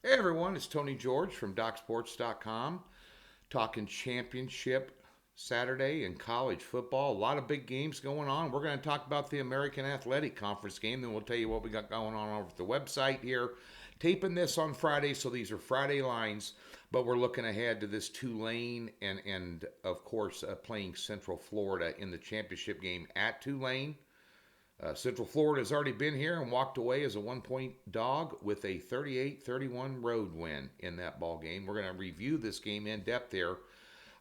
Hey everyone, it's Tony George from DocSports.com talking championship Saturday in college football. A lot of big games going on. We're going to talk about the American Athletic Conference game, then we'll tell you what we got going on over at the website here. Taping this on Friday, so these are Friday lines, but we're looking ahead to this Tulane and of course, playing Central Florida in the championship game at Tulane. Central Florida has already been here and walked away as a 1-point dog with a 38-31 road win in that ball game. We're going to review this game in depth here.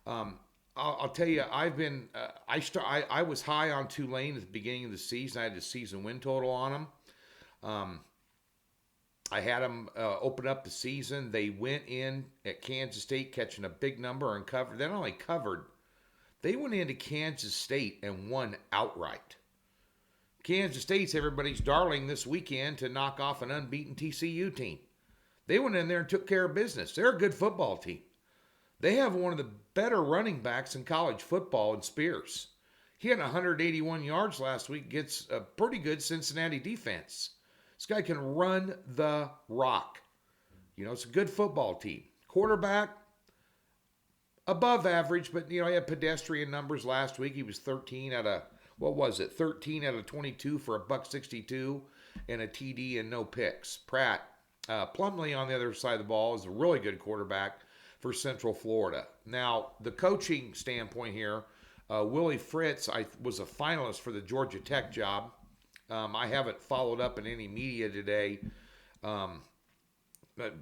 I'll tell you, I've been I was high on Tulane at the beginning of the season. I had the season win total on them. I had them open up the season. They went in at Kansas State catching a big number and covered. They not only covered, they went into Kansas State and won outright. Kansas State's everybody's darling this weekend to knock off an unbeaten TCU team. They went in there and took care of business. They're a good football team. They have one of the better running backs in college football in Spears. He had 181 yards last week against a pretty good Cincinnati defense. This guy can run the rock. You know, it's a good football team. Quarterback, above average, but, he had pedestrian numbers last week. He was 13 out of 22 for a $162 and a TD and no picks. Pratt, Plumlee on the other side of the ball is a really good quarterback for Central Florida. Now, the coaching standpoint here, Willie Fritz, I was a finalist for the Georgia Tech job. I haven't followed up in any media today. But,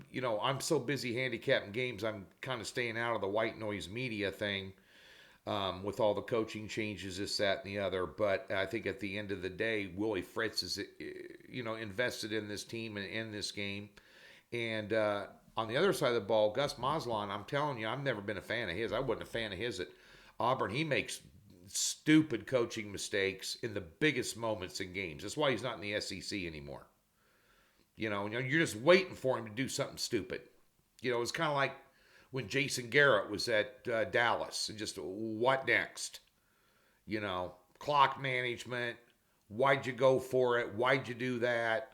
I'm so busy handicapping games, I'm kind of staying out of the white noise media thing. With all the coaching changes, this, that, and the other. But I think at the end of the day, Willie Fritz is, invested in this team and in this game. And on the other side of the ball, Gus Maslon, I'm telling you, I've never been a fan of his. I wasn't a fan of his at Auburn. He makes stupid coaching mistakes in the biggest moments in games. That's why he's not in the SEC anymore. You're just waiting for him to do something stupid. It's kind of like when Jason Garrett was at Dallas, and just what next? Clock management. Why'd you go for it? Why'd you do that?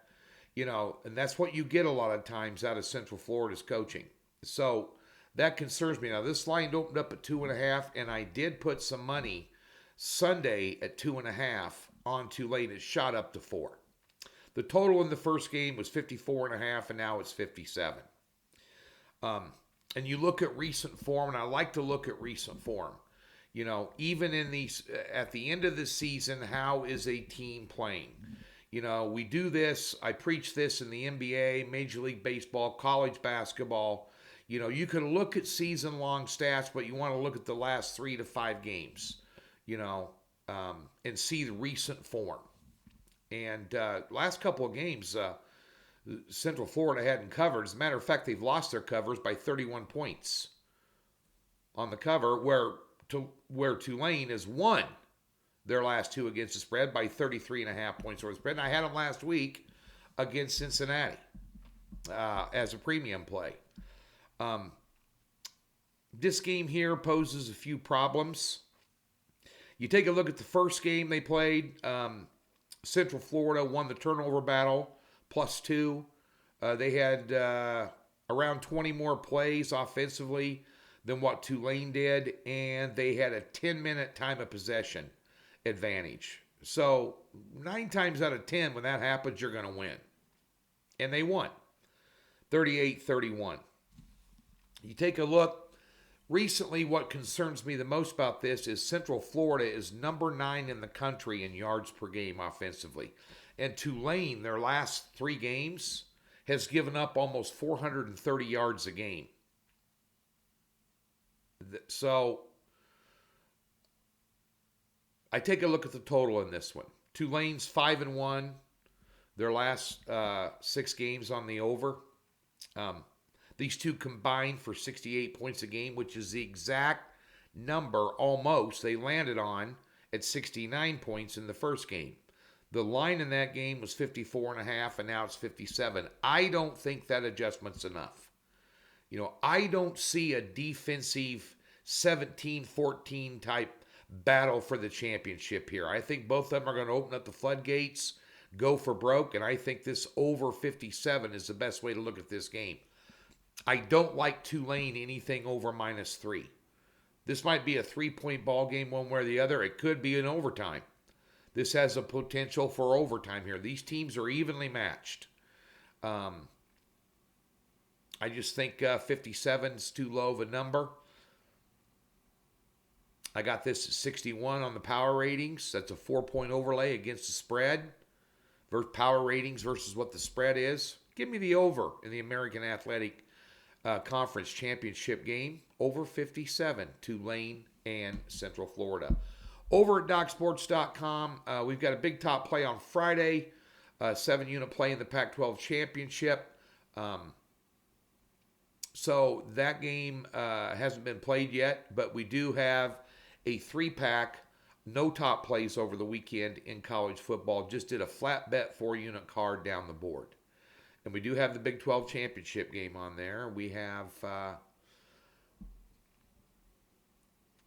And that's what you get a lot of times out of Central Florida's coaching. So that concerns me. Now, this line opened up at 2.5, and I did put some money Sunday at 2.5 on Tulane. It shot up to 4. The total in the first game was 54.5, and now it's 57. And you look at recent form, and I like to look at recent form. Even in these, at the end of the season, how is a team playing? We do this, I preach this in the NBA, Major League Baseball, college basketball. You can look at season-long stats, but you want to look at the last 3 to 5 games, and see the recent form. And last couple of games, Central Florida hadn't covered. As a matter of fact, they've lost their covers by 31 points on the cover, where Tulane has won their last 2 against the spread by 33.5 points over the spread. And I had them last week against Cincinnati as a premium play. This game here poses a few problems. You take a look at the first game they played. Central Florida won the turnover battle. +2. They had around 20 more plays offensively than what Tulane did, and they had a 10-minute time of possession advantage. So 9 times out of 10, when that happens, you're going to win. And they won, 38-31. You take a look. Recently, what concerns me the most about this is Central Florida is number 9 in the country in yards per game offensively. And Tulane, their last 3 games, has given up almost 430 yards a game. So I take a look at the total in this one. Tulane's 5-1, their last 6 games on the over. These two combined for 68 points a game, which is the exact number almost they landed on at 69 points in the first game. The line in that game was 54.5, and now it's 57. I don't think that adjustment's enough. I don't see a defensive 17-14 type battle for the championship here. I think both of them are going to open up the floodgates, go for broke, and I think this over 57 is the best way to look at this game. I don't like Tulane anything over -3. This might be a 3-point ball game one way or the other. It could be an overtime. This has a potential for overtime here. These teams are evenly matched. I just think 57 is too low of a number. I got this at 61 on the power ratings. That's a 4-point overlay against the spread. Power ratings versus what the spread is. Give me the over in the American Athletic Conference Championship game. Over 57, Tulane and Central Florida. Over at DocSports.com, we've got a big top play on Friday. 7-unit play in the Pac-12 Championship. So that game hasn't been played yet, but we do have a 3-pack, no top plays over the weekend in college football. Just did a flat bet 4-unit card down the board. And we do have the Big 12 Championship game on there. We have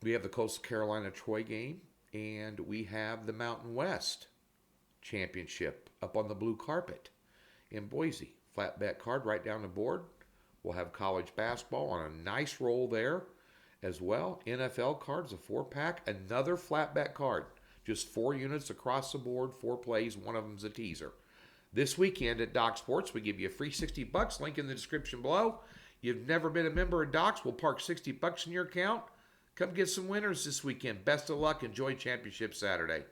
the Coastal Carolina Troy game, and we have the Mountain West Championship up on the blue carpet in Boise. Flat bet card right down the board. We'll have college basketball on a nice roll there as well. NFL cards, a 4-pack, another flat bet card. Just 4 units across the board, 4 plays, one of them's a teaser. This weekend at Doc Sports, we give you a free $60. Link in the description below. You've never been a member of Doc's, we'll park $60 in your account. Come get some winners this weekend. Best of luck. Enjoy Championship Saturday.